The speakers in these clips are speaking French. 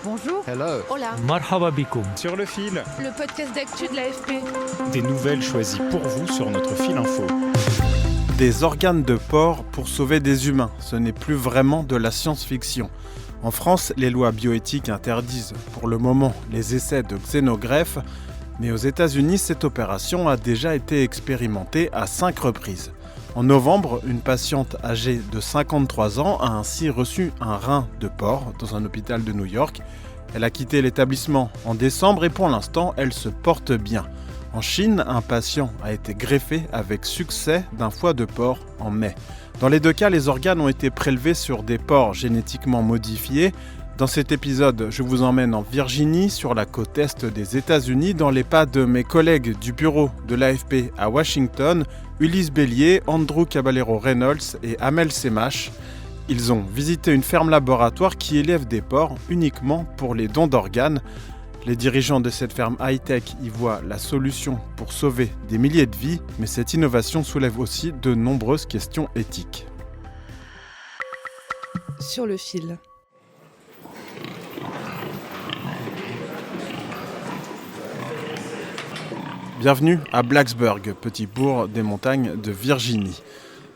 Bonjour. Hello. Hola. Marhaba bikoum. Sur le fil, Le podcast d'actu de l'AFP. des nouvelles choisies pour vous sur notre fil info. Des organes de porc pour sauver des humains, ce n'est plus vraiment de la science-fiction. En France, les lois bioéthiques interdisent pour le moment les essais de xénogreffe, mais aux États-Unis, cette opération a déjà été expérimentée à 5 reprises. En novembre, une patiente âgée de 53 ans a ainsi reçu un rein de porc dans un hôpital de New York. Elle a quitté l'établissement en décembre et pour l'instant, elle se porte bien. En Chine, un patient a été greffé avec succès d'un foie de porc en mai. Dans les deux cas, les organes ont été prélevés sur des porcs génétiquement modifiés. Dans cet épisode, je vous emmène en Virginie, sur la côte est des États-Unis, dans les pas de mes collègues du bureau de l'AFP à Washington, Ulysse Bélier, Andrew Caballero-Reynolds et Amel Semache. Ils ont visité une ferme laboratoire qui élève des porcs uniquement pour les dons d'organes. Les dirigeants de cette ferme high-tech y voient la solution pour sauver des milliers de vies, mais cette innovation soulève aussi de nombreuses questions éthiques. Sur le fil. Bienvenue à Blacksburg, petit bourg des montagnes de Virginie.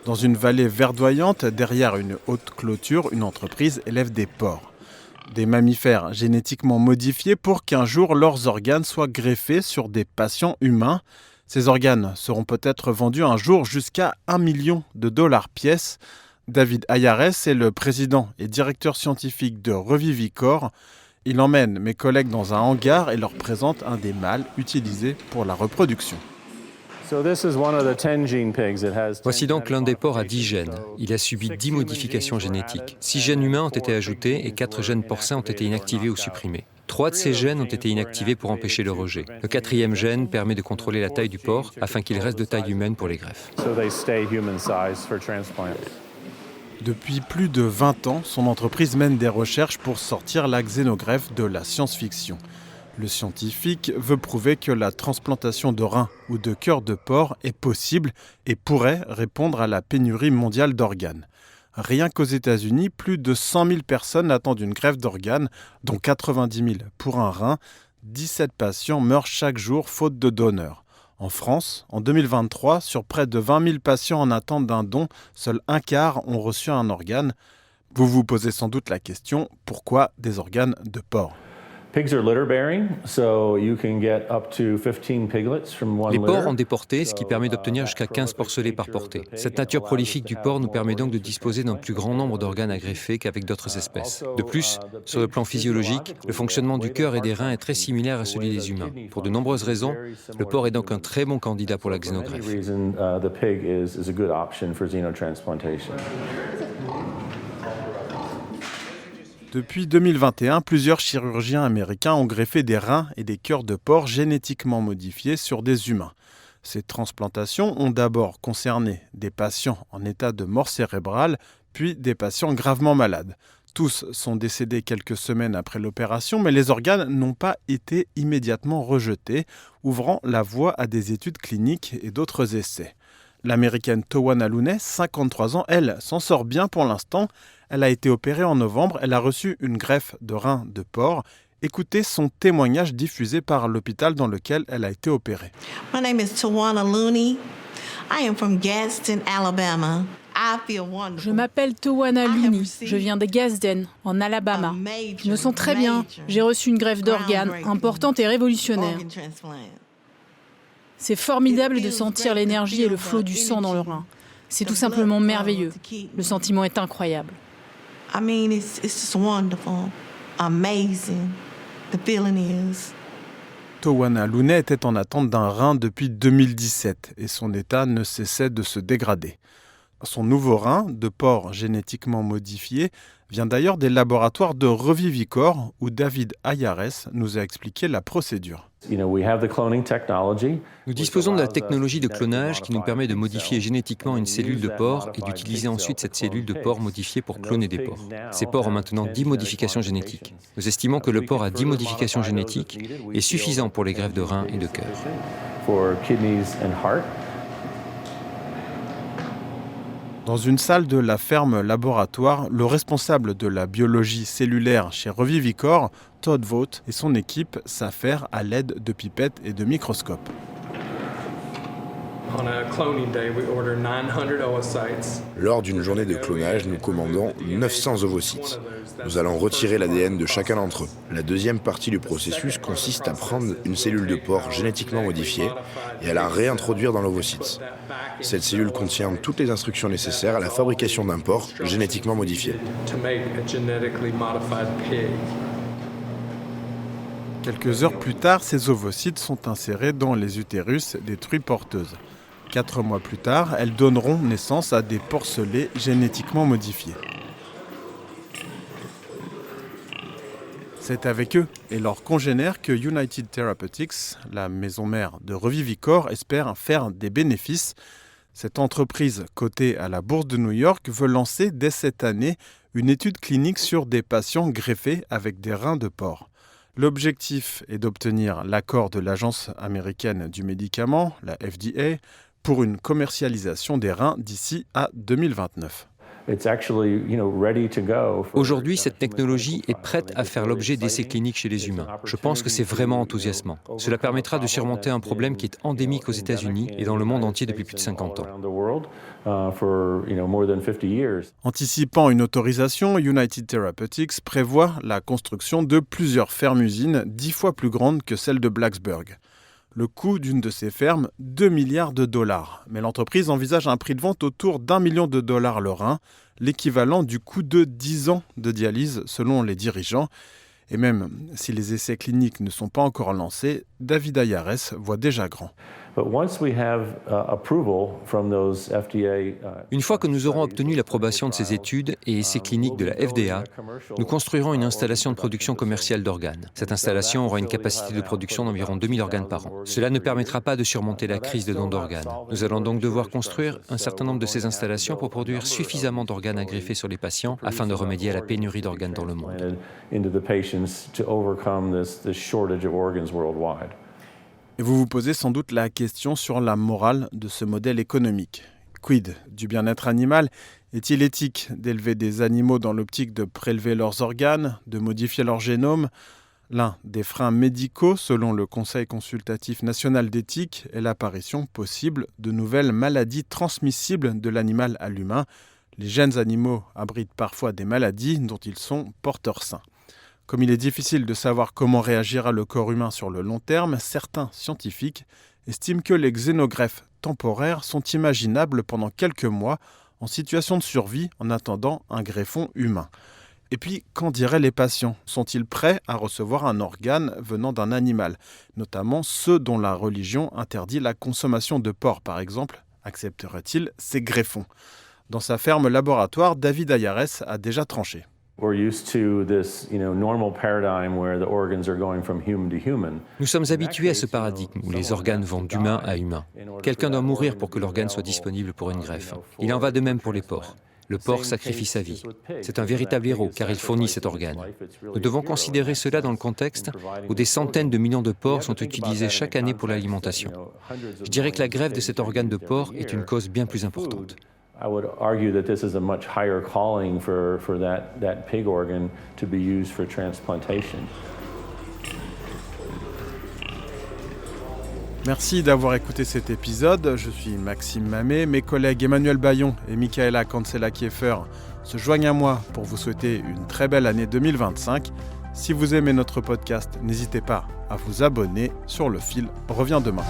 Dans une vallée verdoyante, derrière une haute clôture, une entreprise élève des porcs. Des mammifères génétiquement modifiés pour qu'un jour leurs organes soient greffés sur des patients humains. Ces organes seront peut-être vendus un jour jusqu'à $1 million pièce. David Ayares est le président et directeur scientifique de Revivicor. Il emmène mes collègues dans un hangar et leur présente un des mâles utilisés pour la reproduction. Voici donc l'un des porcs à 10 gènes. Il a subi 10 modifications génétiques. 6 gènes humains ont été ajoutés et 4 gènes porcins ont été inactivés ou supprimés. 3 de ces gènes ont été inactivés pour empêcher le rejet. Le 4e gène permet de contrôler la taille du porc afin qu'il reste de taille humaine pour les greffes. Depuis plus de 20 ans, son entreprise mène des recherches pour sortir la xénogreffe de la science-fiction. Le scientifique veut prouver que la transplantation de reins ou de cœur de porc est possible et pourrait répondre à la pénurie mondiale d'organes. Rien qu'aux États-Unis, plus de 100 000 personnes attendent une greffe d'organes, dont 90 000 pour un rein. 17 patients meurent chaque jour faute de donneurs. En France, en 2023, sur près de 20 000 patients en attente d'un don, seul un quart ont reçu un organe. Vous vous posez sans doute la question, pourquoi des organes de porc ? Les porcs ont des portées, ce qui permet d'obtenir jusqu'à 15 porcelets par portée. Cette nature prolifique du porc nous permet donc de disposer d'un plus grand nombre d'organes à greffer qu'avec d'autres espèces. De plus, sur le plan physiologique, le fonctionnement du cœur et des reins est très similaire à celui des humains. Pour de nombreuses raisons, le porc est donc un très bon candidat pour la xénogreffe. Depuis 2021, plusieurs chirurgiens américains ont greffé des reins et des cœurs de porc génétiquement modifiés sur des humains. Ces transplantations ont d'abord concerné des patients en état de mort cérébrale, puis des patients gravement malades. Tous sont décédés quelques semaines après l'opération, mais les organes n'ont pas été immédiatement rejetés, ouvrant la voie à des études cliniques et d'autres essais. L'américaine Tawana Looney, 53 ans, elle s'en sort bien pour l'instant. Elle a été opérée en novembre, elle a reçu une greffe de rein de porc. Écoutez son témoignage diffusé par l'hôpital dans lequel elle a été opérée. My name is Tawana Looney. I am from Gadsden, Alabama. Je m'appelle Tawana Looney. Je viens de Gadsden, en Alabama. Je me sens très bien. J'ai reçu une greffe d'organes importante et révolutionnaire. C'est formidable de sentir l'énergie et le flot du sang dans le rein. C'est tout simplement merveilleux. Le sentiment est incroyable. It's just wonderful, amazing. The feeling is. Tawana Looney était en attente d'un rein depuis 2017 et son état ne cessait de se dégrader. Son nouveau rein, de porc génétiquement modifié, vient d'ailleurs des laboratoires de Revivicor où David Ayares nous a expliqué la procédure. Nous disposons de la technologie de clonage qui nous permet de modifier génétiquement une cellule de porc et d'utiliser ensuite cette cellule de porc modifiée pour cloner des porcs. Ces porcs ont maintenant 10 modifications génétiques. Nous estimons que le porc à 10 modifications génétiques est suffisant pour les greffes de reins et de cœur. Dans une salle de la ferme laboratoire, le responsable de la biologie cellulaire chez Revivicor, Todd Vogt, et son équipe s'affairent à l'aide de pipettes et de microscopes. Lors d'une journée de clonage, nous commandons 900 ovocytes. Nous allons retirer l'ADN de chacun d'entre eux. La deuxième partie du processus consiste à prendre une cellule de porc génétiquement modifiée et à la réintroduire dans l'ovocyte. Cette cellule contient toutes les instructions nécessaires à la fabrication d'un porc génétiquement modifié. Quelques heures plus tard, ces ovocytes sont insérés dans les utérus des truies porteuses. 4 mois plus tard, elles donneront naissance à des porcelets génétiquement modifiés. C'est avec eux et leurs congénères que United Therapeutics, la maison mère de Revivicor, espère faire des bénéfices. Cette entreprise cotée à la bourse de New York veut lancer dès cette année une étude clinique sur des patients greffés avec des reins de porc. L'objectif est d'obtenir l'accord de l'Agence américaine du médicament, la FDA, pour une commercialisation des reins d'ici à 2029. Aujourd'hui, cette technologie est prête à faire l'objet d'essais cliniques chez les humains. Je pense que c'est vraiment enthousiasmant. Cela permettra de surmonter un problème qui est endémique aux États-Unis et dans le monde entier depuis plus de 50 ans. Anticipant une autorisation, United Therapeutics prévoit la construction de plusieurs fermes-usines 10 fois plus grandes que celle de Blacksburg. Le coût d'une de ces fermes, 2 milliards de dollars. Mais l'entreprise envisage un prix de vente autour d'$1 million le rein, l'équivalent du coût de 10 ans de dialyse selon les dirigeants. Et même si les essais cliniques ne sont pas encore lancés, David Ayares voit déjà grand. Une fois que nous aurons obtenu l'approbation de ces études et essais cliniques de la FDA, nous construirons une installation de production commerciale d'organes. Cette installation aura une capacité de production d'environ 2000 organes par an. Cela ne permettra pas de surmonter la crise de don d'organes. Nous allons donc devoir construire un certain nombre de ces installations pour produire suffisamment d'organes à greffer sur les patients afin de remédier à la pénurie d'organes dans le monde. Et vous vous posez sans doute la question sur la morale de ce modèle économique. Quid du bien-être animal ? Est-il éthique d'élever des animaux dans l'optique de prélever leurs organes, de modifier leur génome ? L'un des freins médicaux, selon le Conseil consultatif national d'éthique, est l'apparition possible de nouvelles maladies transmissibles de l'animal à l'humain. Les jeunes animaux abritent parfois des maladies dont ils sont porteurs sains. Comme il est difficile de savoir comment réagira le corps humain sur le long terme, certains scientifiques estiment que les xénogreffes temporaires sont imaginables pendant quelques mois en situation de survie en attendant un greffon humain. Et puis, qu'en diraient les patients ? Sont-ils prêts à recevoir un organe venant d'un animal ? Notamment ceux dont la religion interdit la consommation de porc, par exemple. Accepteraient-ils ces greffons ? Dans sa ferme laboratoire, David Ayares a déjà tranché. Nous sommes habitués à ce paradigme où les organes vont d'humain à humain. Quelqu'un doit mourir pour que l'organe soit disponible pour une greffe. Il en va de même pour les porcs. Le porc sacrifie sa vie. C'est un véritable héros car il fournit cet organe. Nous devons considérer cela dans le contexte où des centaines de millions de porcs sont utilisés chaque année pour l'alimentation. Je dirais que la greffe de cet organe de porc est une cause bien plus importante. I would argue that this is a much higher calling for that pig organ to be used for transplantation. Merci d'avoir écouté cet épisode. Je suis Maxime Mamet. Mes collègues Emmanuel Bayon et Michaela Cancela-Kieffer se joignent à moi pour vous souhaiter une très belle année 2025. Si vous aimez notre podcast, n'hésitez pas à vous abonner. Sur le fil revient demain.